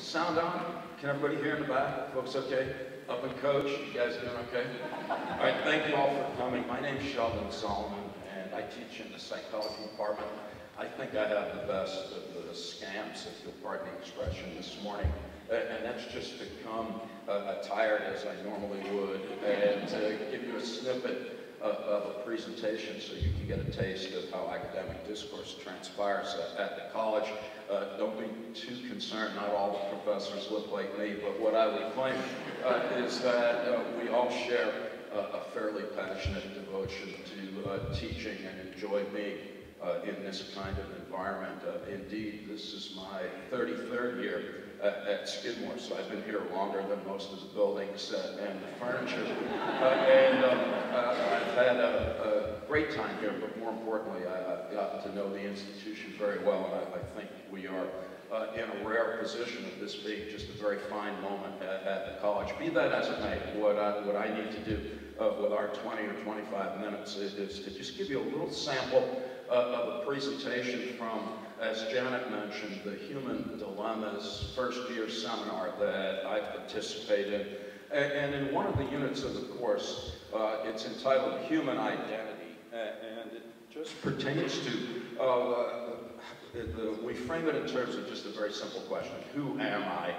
Sound on? Can everybody hear in the back? Folks okay? Up and coach? You guys doing okay? All right, thank you all for coming. My name's Sheldon Solomon, and I teach in the psychology department. I think I have the best of the scams, if you'll pardon the expression, this morning. And that's just to come attired as I normally would and to give you a snippet of a presentation so you can get a taste of how academic discourse transpires at the college. Don't be too concerned, not all the professors look like me, but what I would claim is that we all share a fairly passionate devotion to teaching and enjoy being in this kind of environment. Indeed, this is my 33rd year at Skidmore, so I've been here longer than most of the buildings and the furniture. I've had a great time here, but more importantly, I've gotten to know the institution very well, and I think we are in a rare position of this being just a very fine moment at the college. Be that as it may, what I need to do with our 20 or 25 minutes is to just give you a little sample of a presentation from, as Janet mentioned, the Human Dilemmas First-Year Seminar that I participate in. And in one of the units of the course, it's entitled Human Identity, and it just pertains to, we frame it in terms of just a very simple question: who am I?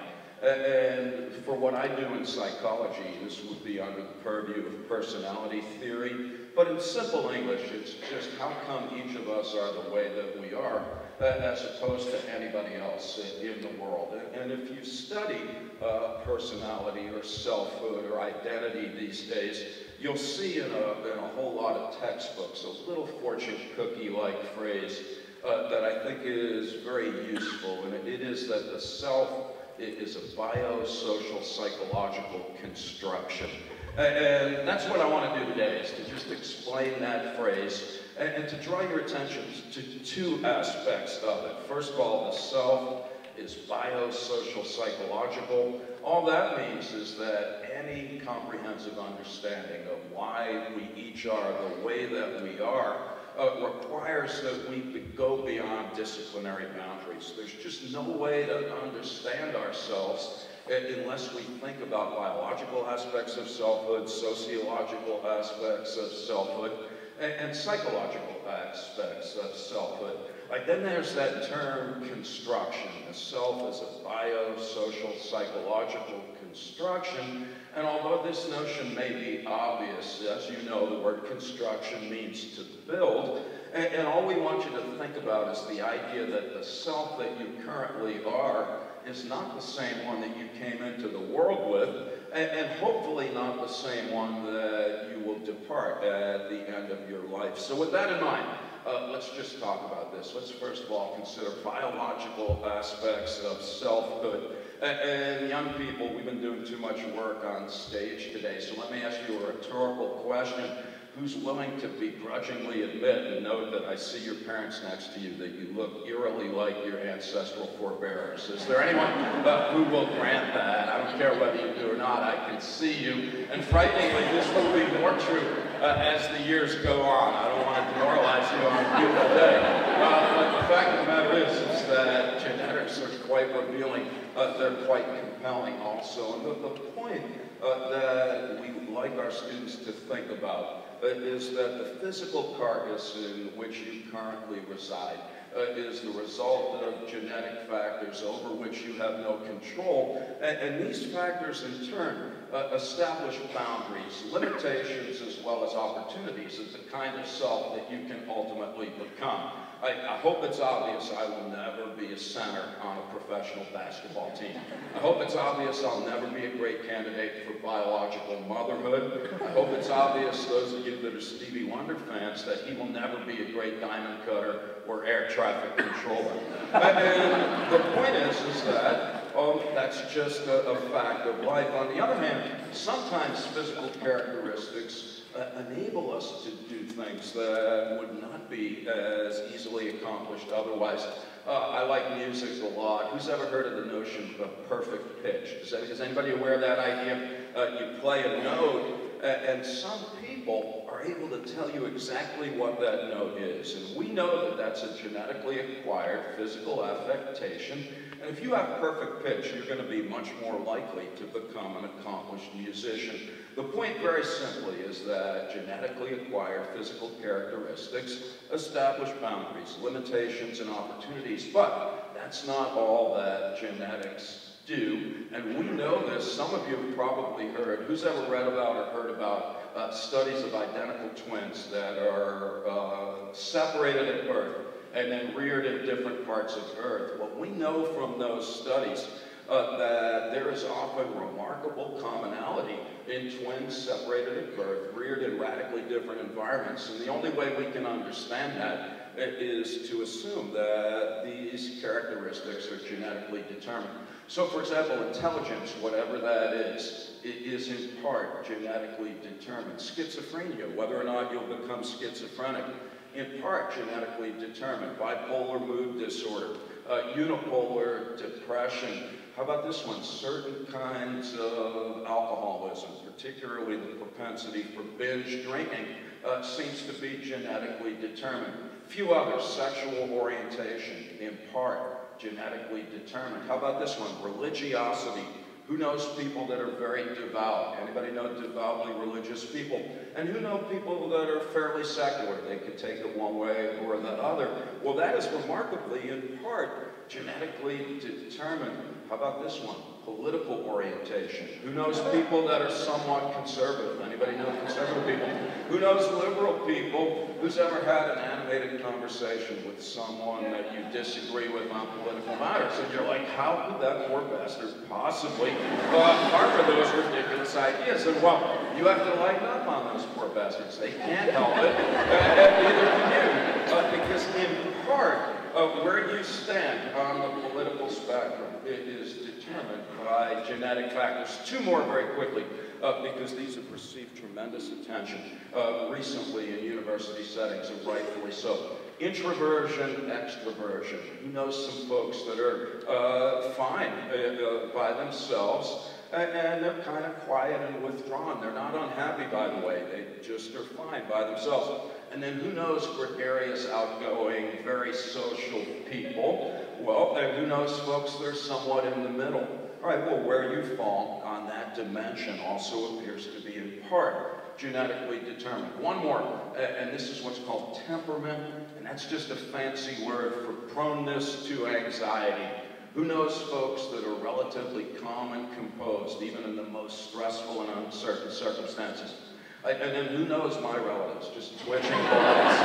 And for what I do in psychology, this would be under the purview of personality theory. But in simple English, it's just how come each of us are the way that we are, as opposed to anybody else in the world. And if you study personality or selfhood or identity these days, you'll see in a whole lot of textbooks a little fortune cookie-like phrase that I think is very useful, and it is that the self is a biosocial psychological construction. And that's what I want to do today, is to just explain that phrase and to draw your attention to two aspects of it. First of all, the self is biosocial psychological. All that means is that any comprehensive understanding of why we each are the way that we are requires that we go beyond disciplinary boundaries. There's just no way to understand ourselves unless we think about biological aspects of selfhood, sociological aspects of selfhood, and psychological aspects of selfhood. Then there's that term construction. The self is a biosocial psychological construction, and although this notion may be obvious, as you know, the word construction means to build, and all we want you to think about is the idea that the self that you currently are is not the same one that you came into the world with, and hopefully not the same one that you will depart at the end of your life. So with that in mind, let's just talk about this. Let's first of all consider biological aspects of selfhood. And young people, we've been doing too much work on stage today, so let me ask you a rhetorical question. Who's willing to begrudgingly admit and note that I see your parents next to you, that you look eerily like your ancestral forebears? Is there anyone who will grant that? I don't care whether you do or not, I can see you. And frighteningly, this will be more true as the years go on. I don't want to demoralize you on a beautiful day. But the fact of the matter is that genetics are quite revealing. They're quite compelling also. And the point that we would like our students to think about is that the physical carcass in which you currently reside is the result of genetic factors over which you have no control. And these factors, in turn, establish boundaries, limitations, as well as opportunities of the kind of self that you can ultimately become. I hope it's obvious I will never be a center on a professional basketball team. I hope it's obvious I'll never be a great candidate for biological motherhood. I hope it's obvious, those of you that are Stevie Wonder fans, that he will never be a great diamond cutter or air traffic controller. And the point is that that's just a fact of life. On the other hand, sometimes physical characteristics enable us to do things that would not be as easily accomplished otherwise. I like music a lot. Who's ever heard of the notion of perfect pitch? Is anybody aware of that idea? You play a note, and some people people are able to tell you exactly what that note is. And we know that that's a genetically acquired physical affectation. And if you have perfect pitch, you're going to be much more likely to become an accomplished musician. The point, very simply, is that genetically acquired physical characteristics establish boundaries, limitations, and opportunities. But that's not all that genetics do, and we know this. Some of you have probably heard, who's ever read about or heard about studies of identical twins that are separated at birth and then reared in different parts of Earth? Well, we know from those studies that there is often remarkable commonality in twins separated at birth, reared in radically different environments, and the only way we can understand that is to assume that these characteristics are genetically determined. So, for example, intelligence, whatever that is, it is in part genetically determined. Schizophrenia, whether or not you'll become schizophrenic, in part genetically determined. Bipolar mood disorder, unipolar depression. How about this one? Certain kinds of alcoholism, particularly the propensity for binge drinking, seems to be genetically determined. Few others. Sexual orientation, in part genetically determined. How about this one? Religiosity. Who knows people that are very devout? Anybody know devoutly religious people? And who know people that are fairly secular? They could take it one way or the other. Well, that is remarkably, in part, genetically determined. How about this one? Political orientation. Who knows people that are somewhat conservative? Anybody know conservative people? Who knows liberal people? Who's ever had an animated conversation with someone that you disagree with on political matters? And you're like, how could that poor bastard possibly harbor those ridiculous ideas? And well, you have to lighten up on those poor bastards. They can't help it, and neither can you. Because in part, where you stand on the political spectrum, it is determined by genetic factors. Two more very quickly, because these have received tremendous attention recently in university settings, and rightfully so. Introversion, extroversion. Who knows some folks that are fine by themselves, and they're kind of quiet and withdrawn. They're not unhappy, by the way. They just are fine by themselves. And then who knows gregarious, outgoing, very social people? Well, and who knows folks that are somewhat in the middle? All right, well, where you fall on that dimension also appears to be in part genetically determined. One more, and this is what's called temperament, and that's just a fancy word for proneness to anxiety. Who knows folks that are relatively calm and composed, even in the most stressful and uncertain circumstances? And then who knows my relatives, just twitching balls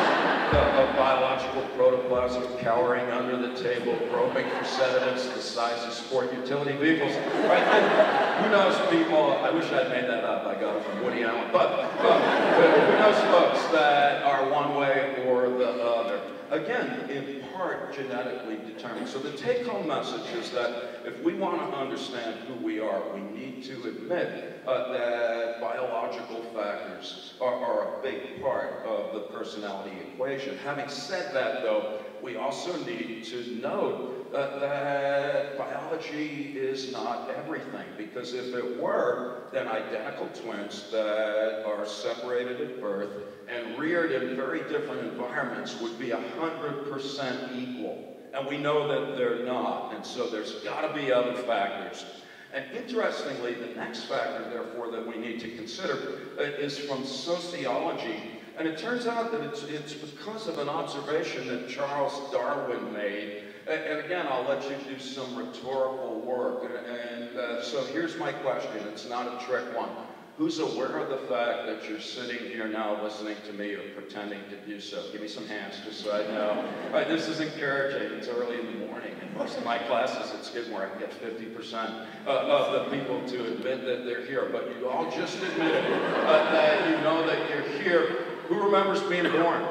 of biological protoplasm cowering under the table, groping for sedatives the size of sport utility vehicles. Right? And who knows people, I wish I'd made that up, I got it from Woody Allen, but who knows folks that are one way or the other? Again, in part genetically determined. So the take-home message is that if we want to understand who we are, we need to admit that biological factors are a big part of the personality equation. Having said that, though, we also need to note that biology is not everything, because if it were, then identical twins that are separated at birth and reared in very different environments would be 100% equal. And we know that they're not, and so there's got to be other factors. And interestingly, the next factor, therefore, that we need to consider is from sociology. And it turns out that it's because of an observation that Charles Darwin made. And again, I'll let you do some rhetorical work. And so here's my question. It's not a trick one. Who's aware of the fact that you're sitting here now listening to me or pretending to do so? Give me some hands just so I know. All right, this is encouraging. It's early in the morning. In most of my classes at Skidmore, I can get 50% of the people to admit that they're here. But you all just admitted that you know that you're here. Who remembers being born?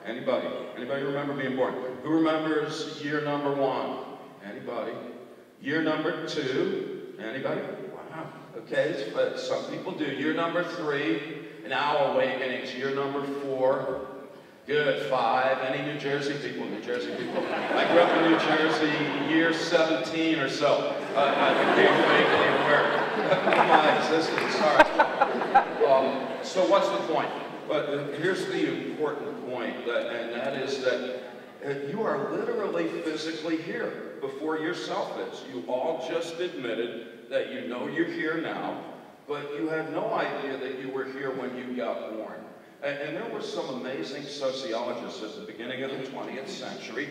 Anybody? Anybody remember being born? Who remembers year number 1? Anybody? Year number 2? Anybody? Wow. Okay, but some people do. Year number 3, now awakenings. Year number 4, good. 5. Any New Jersey people? New Jersey people. I grew up in New Jersey, year 17 or so. I became vaguely aware of my existence. All right. So what's the point? But here's the important point, and that is that you are literally physically here before yourself is. You all just admitted that you know you're here now, but you had no idea that you were here when you got born. And there were some amazing sociologists at the beginning of the 20th century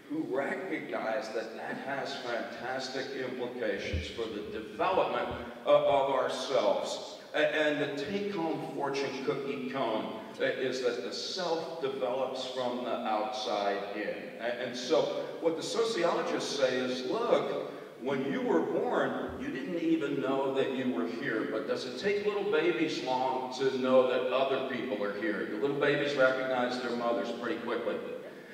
who recognized that that has fantastic implications for the development of ourselves. And the take-home fortune cookie cone is that the self develops from the outside in. And so what the sociologists say is, look, when you were born, you didn't even know that you were here. But does it take little babies long to know that other people are here? Do little babies recognize their mothers pretty quickly?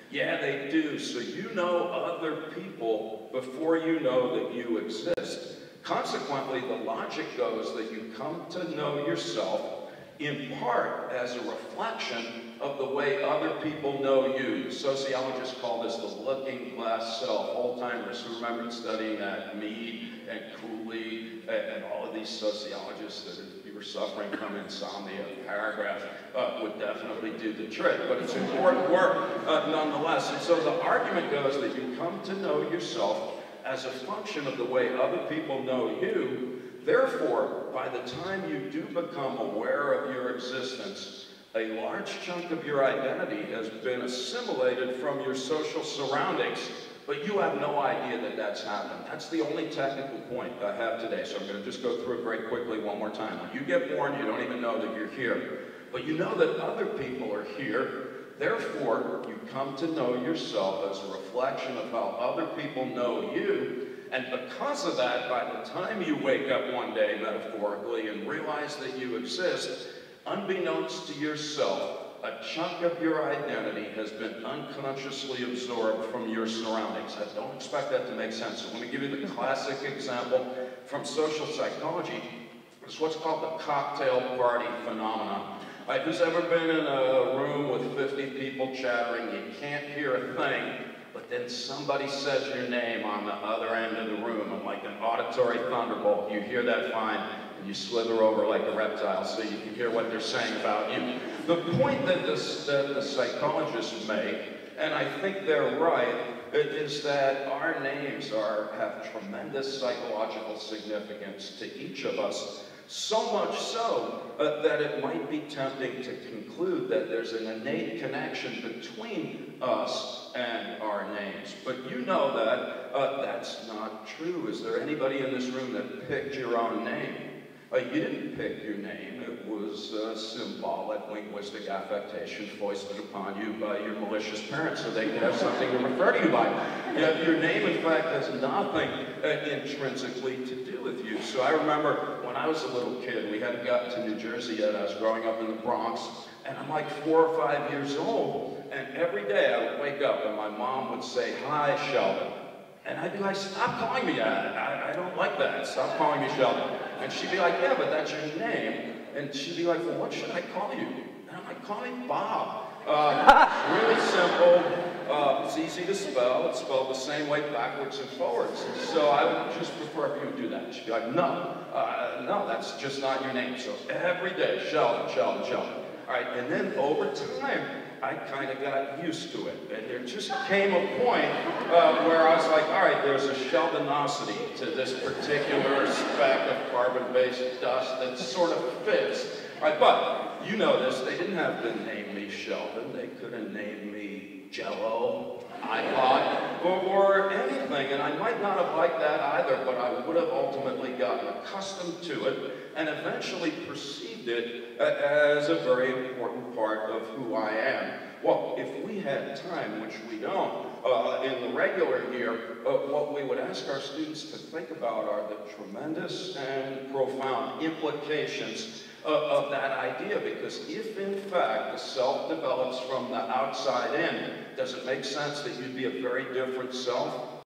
Yeah, they do. So you know other people before you know that you exist. Consequently, the logic goes that you come to know yourself in part as a reflection of the way other people know you. The sociologists call this the looking glass self. Old-timers who remembered studying that, Mead and Cooley and all of these sociologists that if you were suffering from insomnia, paragraph would definitely do the trick. But it's important work nonetheless. And so the argument goes that you come to know yourself as a function of the way other people know you. Therefore, by the time you do become aware of your existence, a large chunk of your identity has been assimilated from your social surroundings, but you have no idea that that's happened. That's the only technical point I have today, so I'm going to just go through it very quickly one more time. When you get born, you don't even know that you're here, but you know that other people are here. Therefore, you come to know yourself as a reflection of how other people know you. And because of that, by the time you wake up one day, metaphorically, and realize that you exist, unbeknownst to yourself, a chunk of your identity has been unconsciously absorbed from your surroundings. I don't expect that to make sense. So let me give you the classic example from social psychology. It's what's called the cocktail party phenomenon. Who's ever been in a room with 50 people chattering, you can't hear a thing, but then somebody says your name on the other end of the room, and like an auditory thunderbolt, you hear that fine, and you slither over like a reptile so you can hear what they're saying about you. The point that the psychologists make, and I think they're right, is that our names have tremendous psychological significance to each of us. So much so that it might be tempting to conclude that there's an innate connection between us and our names. But you know that that's not true. Is there anybody in this room that picked your own name? You didn't pick your name. It was symbolic, linguistic affectation foisted upon you by your malicious parents so they could have something to refer to you by. Yet your name, in fact, has nothing intrinsically to do with you. So I remember when I was a little kid, we hadn't gotten to New Jersey yet. I was growing up in the Bronx, and I'm like 4 or 5 years old, and every day I would wake up and my mom would say, "Hi, Sheldon." And I'd be like, "Stop calling me that. I don't like that. Stop calling me Sheldon." And she'd be like, "Yeah, but that's your name." And she'd be like, "Well, what should I call you?" And I'm like, "Call me Bob." Really simple. It's easy to spell. It's spelled the same way backwards and forwards. And so I would just prefer if you would do that. She'd be like, "No, no, that's just not your name." So every day, Sheldon, Sheldon, Sheldon. All right, and then over time, I kind of got used to it. And there just came a point where I was like, all right, there's a Sheldonosity to this particular speck of carbon-based dust that sort of fits. All right, but you know this, they didn't have to name me Sheldon. They could have named me Jell-O, iPod, or anything. And I might not have liked that either, but I would have ultimately gotten accustomed to it and eventually perceived it as a very important part of who I am. Well, if we had time, which we don't, in the regular year, what we would ask our students to think about are the tremendous and profound implications of that idea, because if in fact the self develops from the outside in, does it make sense that you'd be a very different self